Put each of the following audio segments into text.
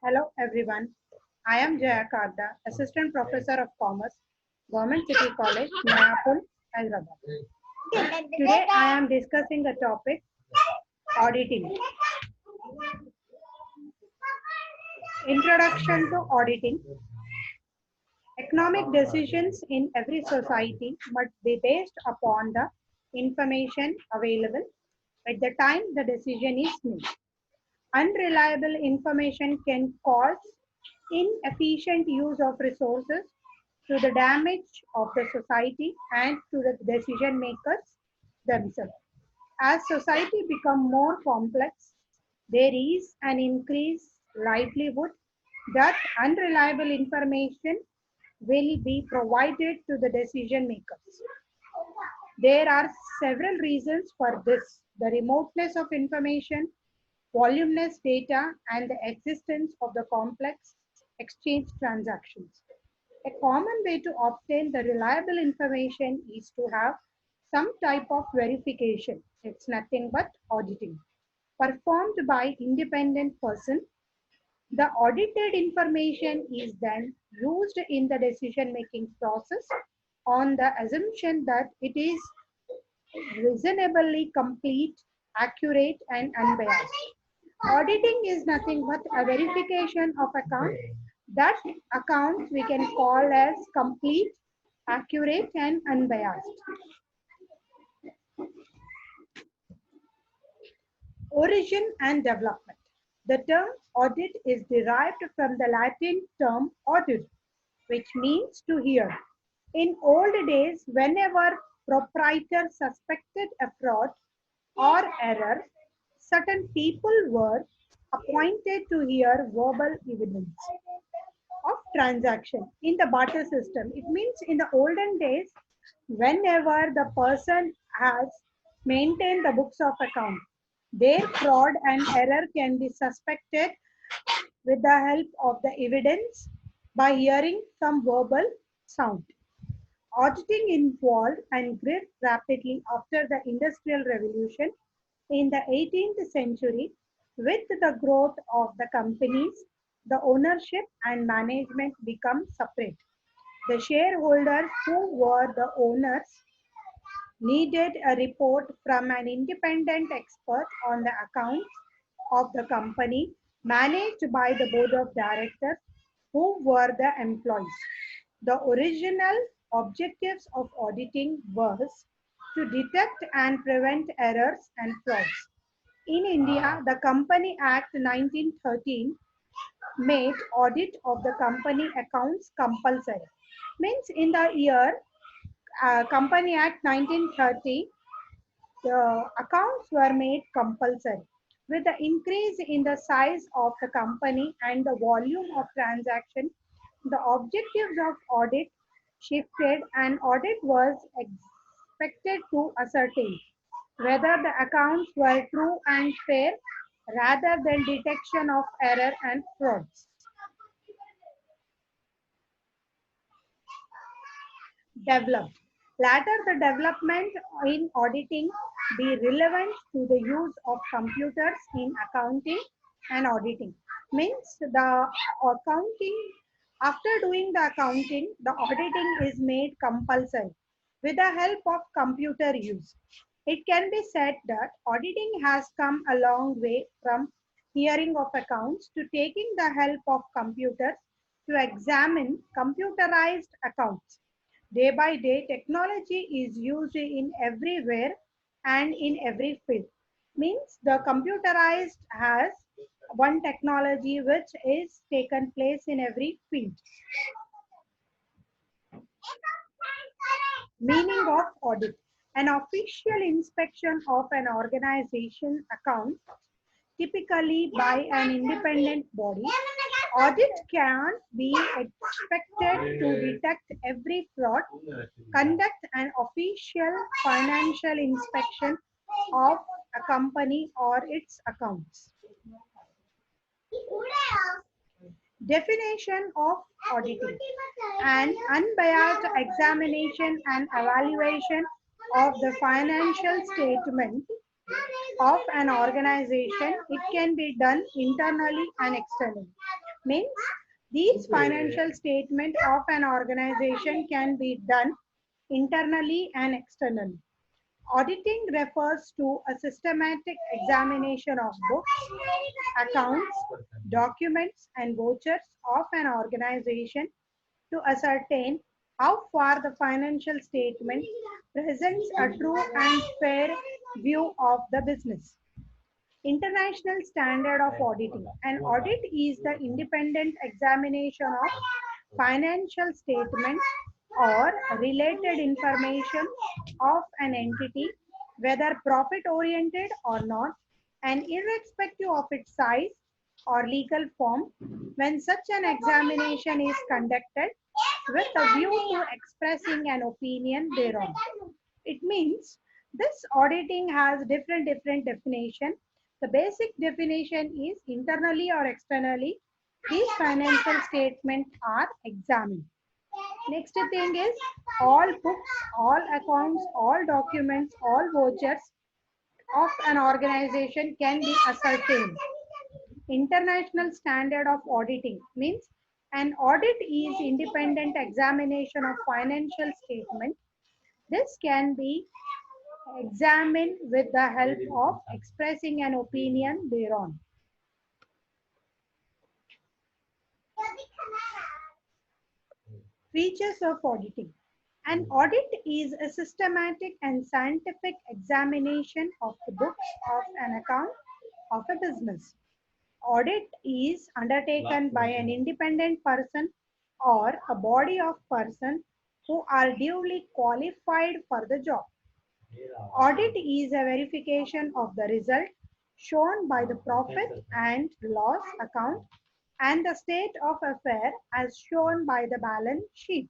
Hello everyone. I am Jaya Karda, Assistant Professor of Commerce, Government City College, Mayapur, Hyderabad. Today I am discussing the topic auditing. Introduction to auditing. Economic decisions in every society must be based upon the information available at the time the decision is made. Unreliable information can cause inefficient use of resources to the damage of the society and to the decision makers themselves. As society become more complex, there is an increased likelihood that unreliable information will be provided to the decision makers. There are several reasons for this. The remoteness of information, voluminous data, and the existence of the complex exchange transactions. A common way to obtain the reliable information is to have some type of verification. It's nothing but auditing. Performed by independent person, the audited information is then used in the decision making process on the assumption that it is reasonably complete, accurate, and unbiased. Auditing is nothing but a verification of account. That accounts we can call as complete, accurate, and unbiased. Origin and development. The term audit is derived from the Latin term audit, which means to hear. In old days, whenever proprietors suspected a fraud or error, certain people were appointed to hear verbal evidence of transaction in the barter system. It means in the olden days, whenever the person has maintained the books of account, their fraud and error can be suspected with the help of the evidence by hearing some verbal sound. Auditing evolved and grew rapidly after the Industrial Revolution in the 18th century. With the growth of the companies, the ownership and management become separate. The shareholders who were the owners needed a report from an independent expert on the accounts of the company managed by the board of directors who were the employees. The original objectives of auditing was to detect and prevent errors and frauds. In India, the Company Act 1913 made audit of the company accounts compulsory. Means in the year Company Act 1930, the accounts were made compulsory. With the increase in the size of the company and the volume of transaction, the objectives of audit shifted and audit was expected to ascertain whether the accounts were true and fair rather than detection of error and frauds. Developed. Later, the development in auditing be relevant to the use of computers in accounting and auditing. Means the accounting, after doing the accounting, the auditing is made compulsory with the help of computer use. It can be said that auditing has come a long way from hearing of accounts to taking the help of computers to examine computerized accounts. Day by day, technology is used in everywhere and in every field. Means the computerized has one technology which is taken place in every field. Meaning of audit. An official inspection of an organization account, typically by an independent body. Audit can be expected to detect every fraud, conduct an official financial inspection of a company or its accounts. Definition of auditing: an unbiased examination and evaluation of the financial statement of an organization. It can be done internally and externally. Means these financial statement of an organization can be done internally and externally. Auditing refers to a systematic examination of books, accounts, documents, and vouchers of an organization to ascertain how far the financial statement presents a true and fair view of the business. International standard of auditing. An audit is the independent examination of financial statements or related information of an entity, whether profit oriented or not, and irrespective of its size or legal form. When such an examination is conducted with a view to expressing an opinion thereon. It means this auditing has different definition. The basic definition is internally or externally these financial statements are examined. Next thing is all books, all accounts, all documents, all vouchers of an organization can be ascertained. International standard of auditing means an audit is independent examination of financial statement. This can be examined with the help of expressing an opinion thereon. Features of auditing. An audit is a systematic and scientific examination of the books of an account of a business. Audit is undertaken by an independent person or a body of persons who are duly qualified for the job. Audit is a verification of the result shown by the profit and loss account and the state of affair as shown by the balance sheet.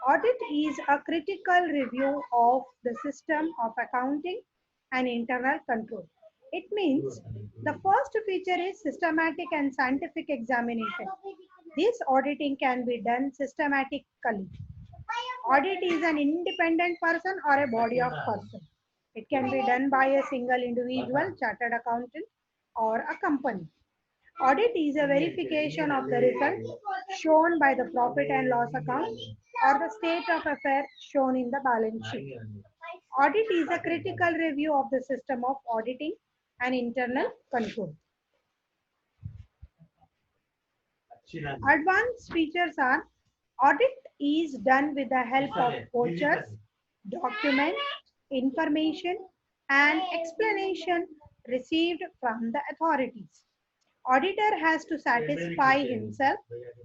Audit is a critical review of the system of accounting and internal control. It means the first feature is systematic and scientific examination. This auditing can be done systematically. Audit is an independent person or a body of person. It can be done by a single individual, chartered accountant, or a company. Audit is a verification of the result shown by the profit and loss account or the state of affairs shown in the balance sheet. Audit is a critical review of the system of auditing and internal control. Advanced features are audit is done with the help of vouchers, documents, information, and explanation received from the authorities. Auditor has to satisfy himself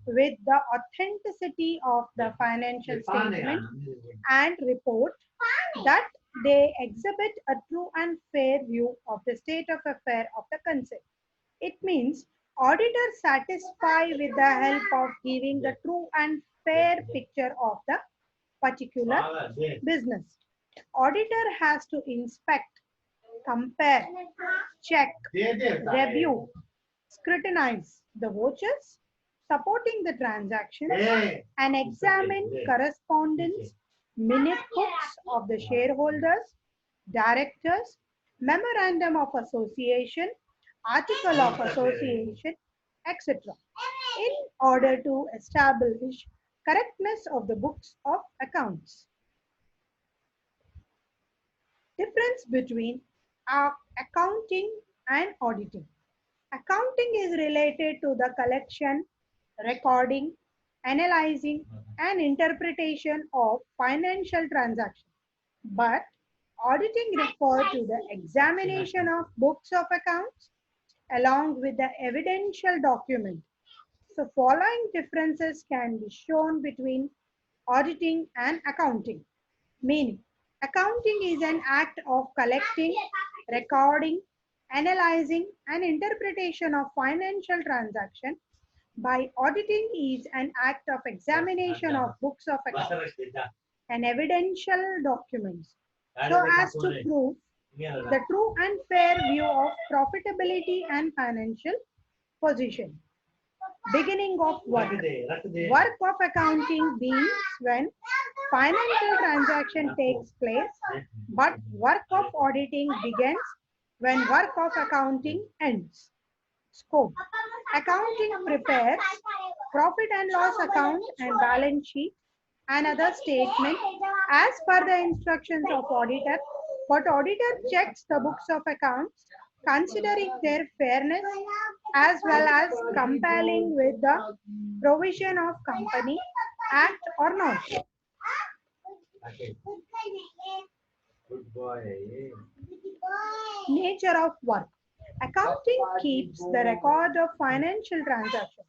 with the authenticity of the financial statement and report that they exhibit a true and fair view of the state of affairs of the concern. It means auditors satisfy with the help of giving the true and fair picture of the particular business. Auditor has to inspect, compare, check, review, scrutinize the vouchers supporting the transaction and examine correspondence, minute books of the shareholders, directors, memorandum of association, article of association, etc. in order to establish correctness of the books of accounts. Difference between accounting and auditing. Accounting is related to the collection, recording, analyzing, and interpretation of financial transactions. But auditing refers to the examination of books of accounts along with the evidential document. So following differences can be shown between auditing and accounting. Meaning, accounting is an act of collecting, recording, analyzing, and interpretation of financial transaction. By auditing is an act of examination of books of accounts and evidential documents so as to prove the true and fair view of profitability and financial position. Beginning of work. Work of accounting begins when Financial transaction takes place, but work of auditing begins when work of accounting ends. Scope. Accounting prepares profit and loss account and balance sheet and other statement as per the instructions of auditor, but auditor checks the books of accounts considering their fairness as well as complying with the provision of Company Act or not. Good boy. Nature of work. Accounting keeps the record of financial transactions,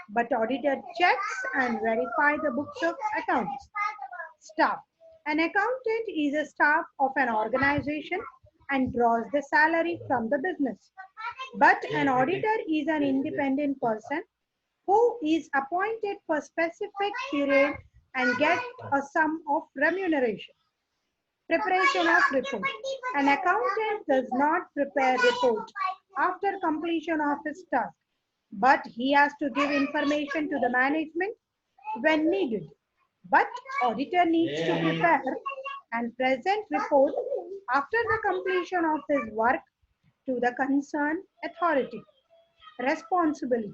but auditor checks and verify the books of accounts. Staff. An accountant is a staff of an organization and draws the salary from the business. But an auditor is an independent person who is appointed for specific period and get a sum of remuneration. Preparation of report. An accountant does not prepare report after completion of his task, but he has to give information to the management when needed. But auditor needs to prepare and present report after the completion of his work to the concerned authority. Responsibility.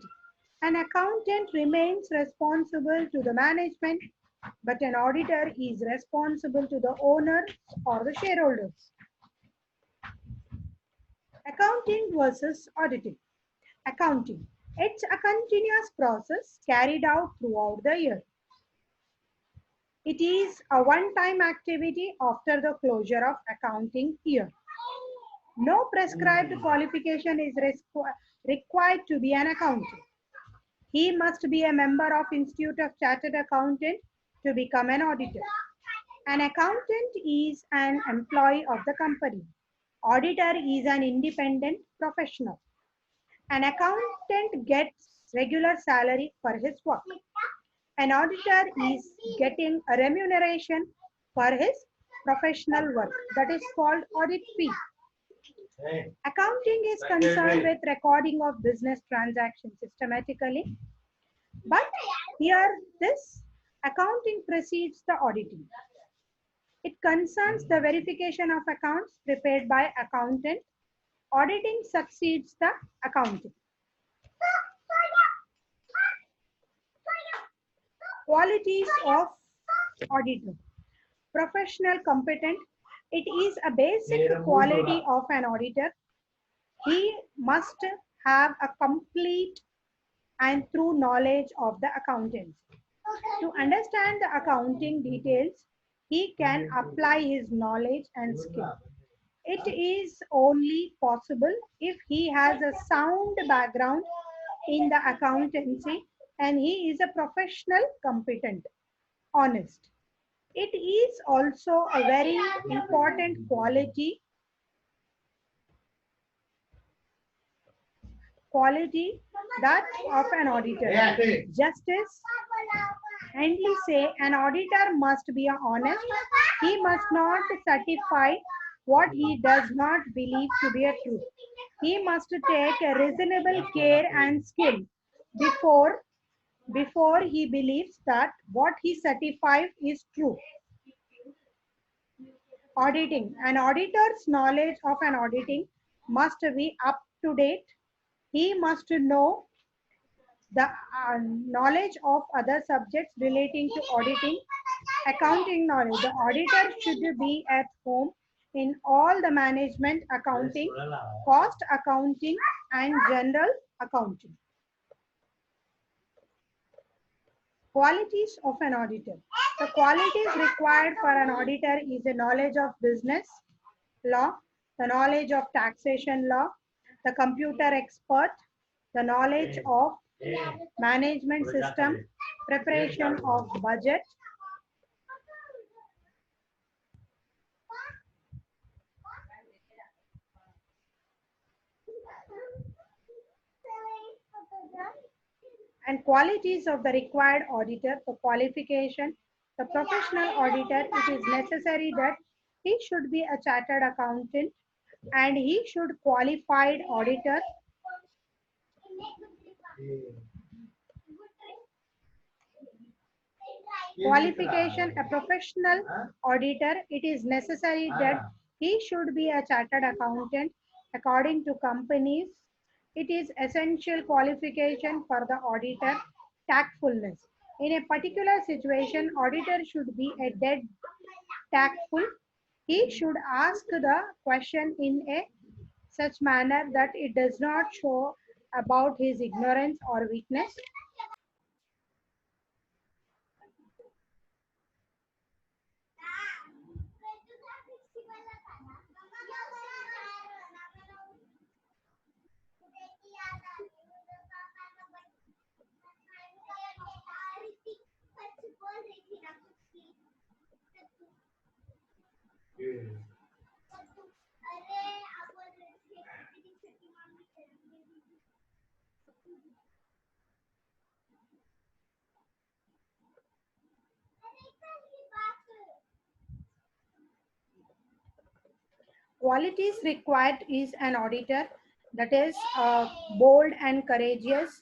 An accountant remains responsible to the management, but an auditor is responsible to the owners or the shareholders. Accounting versus auditing. Accounting. It's a continuous process carried out throughout the year. It is a one-time activity after the closure of accounting year. No prescribed qualification is required to be an accountant. He must be a member of Institute of Chartered Accountant to become an auditor. An accountant is an employee of the company. Auditor is an independent professional. An accountant gets regular salary for his work. An auditor is getting a remuneration for his professional work. That is called audit fee. Accounting is concerned with recording of business transactions systematically. But here, this accounting precedes the auditing. It concerns the verification of accounts prepared by accountant. Auditing succeeds the accounting. Qualities of auditor. Professional competent. It is a basic quality of an auditor. He must have a complete and true knowledge of the accountancy. To understand the accounting details, he can apply his knowledge and skill. It is only possible if he has a sound background in the accountancy and he is a professional, competent, honest. It is also a very important quality that of an auditor. Justice. Kindly say an auditor must be honest. He must not certify what he does not believe to be a truth. He must take a reasonable care and skill before he believes that what he certifies is true. Auditing. An auditor's knowledge of an auditing must be up to date. He must know the knowledge of other subjects relating to auditing, accounting knowledge. The auditor should be at home in all the management accounting, cost accounting, and general accounting. Qualities of an auditor. The qualities required for an auditor is the knowledge of business law, the knowledge of taxation law, the computer expert, the knowledge of management system, preparation of budget, and qualities of the required auditor. The qualification, the professional auditor, it is necessary that he should be a chartered accountant and he should qualified auditor. qualification, a professional auditor, it is necessary that he should be a chartered accountant according to companies. It is essential qualification for the auditor. Tactfulness, in a particular situation, auditor should be a dead tactful. He should ask the question in a such manner that it does not show about his ignorance or weakness. Qualities required is an auditor that is bold and courageous,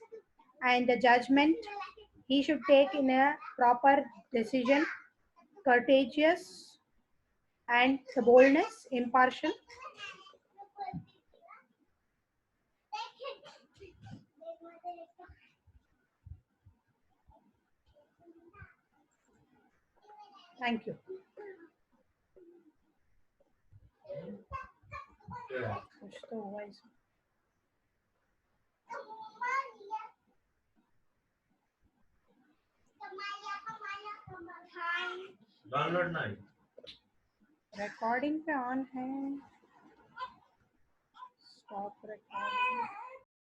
and the judgment he should take in a proper decision, courteous, and the boldness, impartial. Thank you. कुछ तो हुआ इसमें। Download नहीं recording पे on है, stop recording.